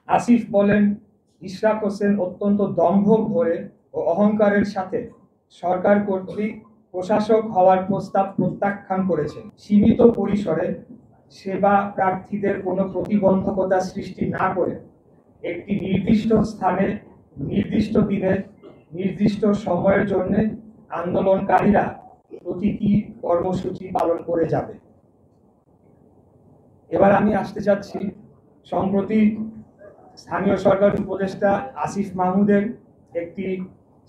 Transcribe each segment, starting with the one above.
আসিফ বলেন, ইশরাক হোসেন অত্যন্ত দম্ভ ভরে ও অহংকারের সাথে সরকার কর্তৃক প্রশাসক হওয়ার প্রস্তাব প্রত্যাখ্যান করেছেন। সীমিত পরিসরে সেবা প্রার্থীদের কোনো প্রতিবন্ধকতা সৃষ্টি না করে একটি নির্দিষ্ট স্থানে, নির্দিষ্ট দিনে, নির্দিষ্ট সময়ের জন্য আন্দোলনকারীরা প্রতীকী কর্মসূচি পালন করে যাবে। এবার আমি আসতে চাচ্ছি সম্প্রতি স্থানীয় সরকার উপদেষ্টা আসিফ মাহমুদের একটি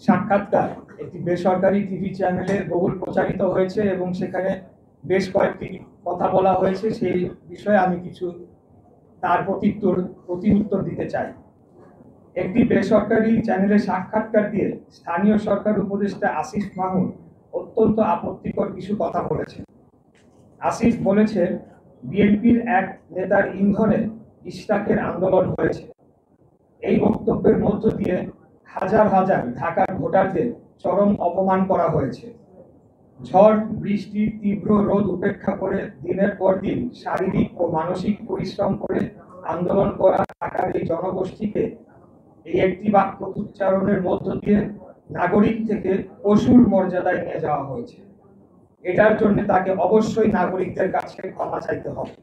সাক্ষাৎকার একটি বেসরকারি টিভি চ্যানেলে বহুল প্রচারিত হয়েছে এবং সেখানে বেশ কয়েকটি কথা বলা হয়েছে। সেই বিষয়ে আমি কিছু তার প্রতি উত্তর দিতে চাই। একটি বেসরকারি চ্যানেলে সাক্ষাৎকার দিয়ে স্থানীয় সরকার উপদেষ্টা আসিফ মাহমুদ অত্যন্ত আপত্তিকর কিছু কথা বলেছেন। আসিফ বলেছে, বিএনপির এক নেতার ইন্ধনে ইশরাকের আন্দোলন হয়েছে। এই বক্তব্যের মধ্য দিয়ে হাজার হাজার ঢাকার ভোটারদের চরম অপমান করা হয়েছে। ঝড় বৃষ্টি তীব্র রোদ উপেক্ষা করে দিনের পর দিন শারীরিক ও মানসিক পরিশ্রম করে আন্দোলন করা ঢাকার এই জনগোষ্ঠীকে এই একটি বাক্য উচ্চারণের মধ্য দিয়ে নাগরিক থেকে পশুর মর্যাদায় নিয়ে যাওয়া হয়েছে। এটার জন্য তাকে অবশ্যই নাগরিকদের কাছে ক্ষমা চাইতে হবে।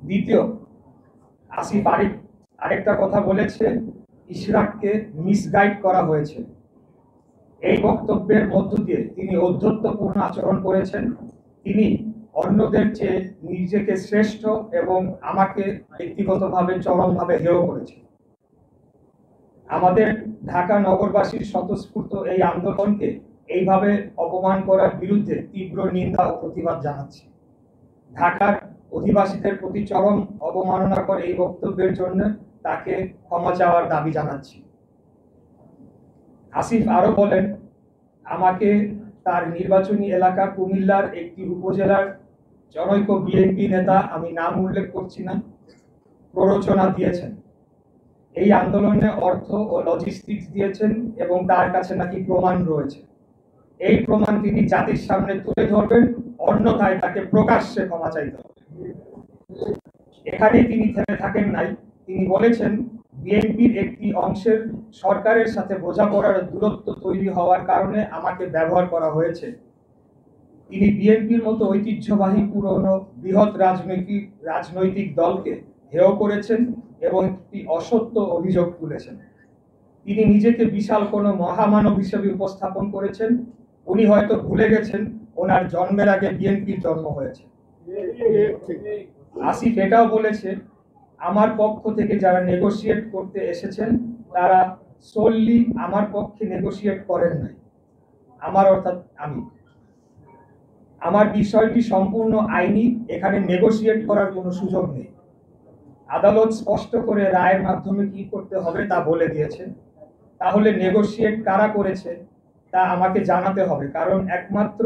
দ্বিতীয়, আসিফ আরেকটা কথা বলেছে, ইশরাককে মিসগাইড করা হয়েছে। এই বক্তব্যের মধ্য দিয়ে তিনি ঔদ্ধত্যপূর্ণ আচরণ করেছেন। তিনি অন্যদের চেয়ে নিজেকে শ্রেষ্ঠ এবং আমাকে ব্যক্তিগতভাবে চরমভাবে হেয় করেছেন। আমাদের ঢাকা নগরবাসীর স্বতঃস্ফূর্ত এই আন্দোলনকে এইভাবে অপমান করার বিরুদ্ধে তীব্র নিন্দা ও প্রতিবাদ জানাচ্ছি। ঢাকার অধিবাসীদের প্রতি চরম অবমাননা করে এই বক্তব্যের জন্য তাকে ক্ষমা চাওয়ার দাবি জানাচ্ছি। আসিফ আরো বলেন, আমাকে তার নির্বাচনী এলাকা কুমিল্লার একটি উপজেলার জনৈক বিএনপি নেতা, আমি নাম উল্লেখ করছি না, প্ররোচনা দিয়েছেন। এই আন্দোলনে অর্থ ও লজিস্টিক্স দিয়েছেন এবং তার কাছে নাকি প্রমাণ রয়েছে। এই প্রমাণ তিনি জাতির সামনে তুলে ধরবেন, অন্যথায় তাকে প্রকাশ্যে ক্ষমা চাইতে হবে। এখানেই তিনি থেমে থাকেন নাই। তিনি বলেছেন, বিএনপির একটি অংশের সরকারের সাথে বোঝাপড়ার দূরত্ব তৈরি হওয়ার কারণে আমাকে ব্যবহার করা হয়েছে। তিনি বিএনপির মতো ঐতিহ্যবাহী পুরনো বৃহৎ রাজনৈতিক দলকে হেয় করেছেন এবং একটি অসত্য অভিযোগ তুলেছেন। তিনি নিজেকে বিশাল কোনো মহামানব হিসেবে উপস্থাপন করেছেন। উনি হয়তো ভুলে গেছেন ওনার জন্মের আগে বিএনপির জন্ম হয়েছে। আসিফ এটাও বলেছে, আমার পক্ষ থেকে যারা নেগোশিয়েট করতে এসেছেন তারা সোললি আমার পক্ষে নেগোশিয়েট করেন নাই। আমার অর্থাৎ আমার বিষয়টি সম্পূর্ণ আইনি, এখানে নেগোশিয়েট করার কোনো সুযোগ নেই। আদালত স্পষ্ট করে রায়ের মাধ্যমে কি করতে হবে তা বলে দিয়েছেন। তাহলে নেগোশিয়েট কারা করেছে তা আমাকে জানাতে হবে, কারণ একমাত্র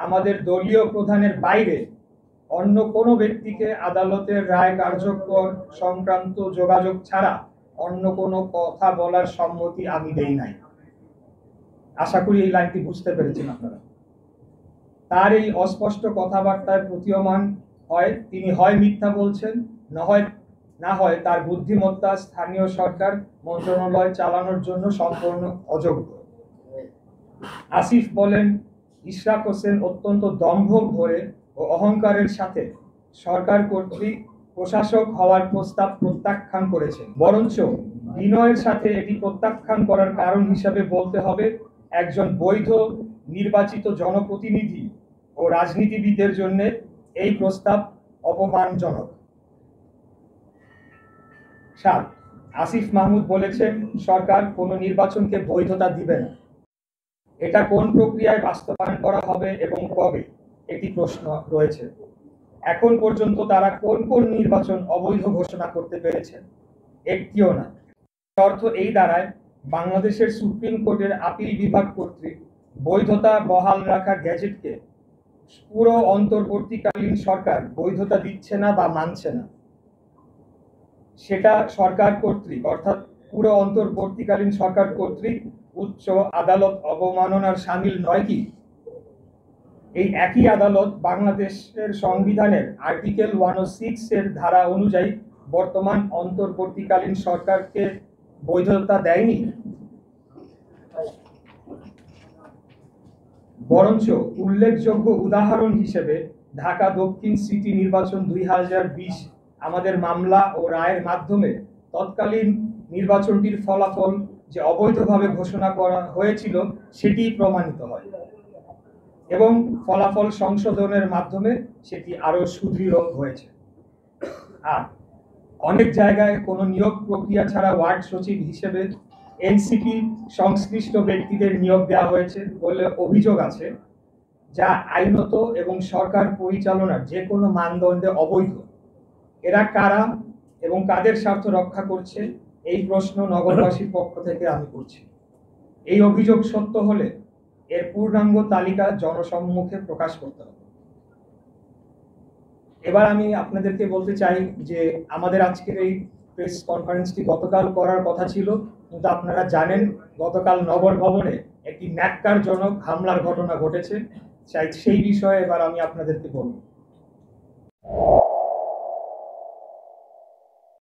আমাদের দলীয় প্রধানের বাইরে অন্য কোনো ব্যক্তিকে আদালতের রায় কার্যকর সংক্রান্ত যোগাযোগ ছাড়া অন্য কোনো কথা বলার সম্মতি আমি দেই নাই। আশা করি এই লাইনটি বুঝতে পেরেছেন আপনারা। তার এই অস্পষ্ট কথাবার্তায় প্রতীয়মান হয় তিনি হয় মিথ্যা বলছেন, না হয় তার বুদ্ধিমত্তা স্থানীয় সরকার মন্ত্রণালয় চালানোর জন্য সম্পূর্ণ অযোগ্য। আসিফ বলেন, ইশরাক হোসেন অত্যন্ত দম্ভ ভরে ও অহংকারের সাথে সরকার কর্তৃক প্রশাসক হওয়ার প্রস্তাব প্রত্যাখ্যান করেছেন। বরঞ্চ বিনয়ের সাথে এটি প্রত্যাখ্যান করার কারণ হিসাবে বলতে হবে, একজন বৈধ নির্বাচিত জনপ্রতিনিধি ও রাজনীতিবিদের জন্য এই প্রস্তাব অপমানজনক। 7, আসিফ মাহমুদ বলেছেন, সরকার কোনো নির্বাচনকে বৈধতা দিবে না। এটা কোন প্রক্রিয়ায় বাস্তবায়ন করা হবে এবং কবে, একটি প্রশ্ন রয়েছে। এখন পর্যন্ত তারা কোন কোন নির্বাচন অবৈধ ঘোষণা করতে পেরেছেন? একটিও না। অর্থ এই দাঁড়ায়, বাংলাদেশের সুপ্রিম কোর্টের আপিল বিভাগ কর্তৃক বৈধতা বহাল রাখা গ্যাজেটকে পুরো অন্তর্বর্তীকালীন সরকার বৈধতা দিচ্ছে না বা মানছে না। সেটা সরকার কর্তৃক, অর্থাৎ পুরো অন্তর্বর্তীকালীন সরকার কর্তৃক উচ্চ আদালত অবমাননার সামিল নয় কি? এই একই আদালত বাংলাদেশের সংবিধানের আর্টিকেল 106 এর ধারা অনুযায়ী বর্তমান অন্তর্বর্তীকালীন সরকারকে বৈধতা দেয়নি, বরঞ্চ উল্লেখযোগ্য উদাহরণ হিসেবে ঢাকা দক্ষিণ সিটি নির্বাচন 2020 আমাদের মামলা ও রায়ের মাধ্যমে তৎকালীন নির্বাচনটির ফলাফল যে অবৈধভাবে ঘোষণা করা হয়েছিল সেটি প্রমাণিত হয় এবং ফলাফল সংশোধনের মাধ্যমে সেটি আরো সুদৃঢ় হয়েছে। আর অনেক জায়গায় কোনো নিয়োগ প্রক্রিয়া ছাড়া ওয়ার্ড সচিব হিসেবে এনসিপি সংশ্লিষ্ট ব্যক্তিদের নিয়োগ দেওয়া হয়েছে বলে অভিযোগ আছে, যা আইনত এবং সরকার পরিচালনার যে কোনো মানদণ্ডে অবৈধ। এরা কারা এবং কাদের স্বার্থ রক্ষা করছে, এই প্রশ্ন নগরবাসীর পক্ষ থেকে আমি করছি। এই অভিযোগ সত্য হলে এর পূর্ণাঙ্গ তালিকা জনসম্মুখে প্রকাশ করতে হবে। এবার আমি আপনাদেরকে বলতে চাই যে আমাদের আজকের এই প্রেস কনফারেন্সটি গতকাল করার কথা ছিল, কিন্তু আপনারা জানেন গতকাল নগর ভবনে একটি ন্যাক্কারজনক হামলার ঘটনা ঘটেছে। সেই বিষয়ে এবার আমি আপনাদেরকে বলব।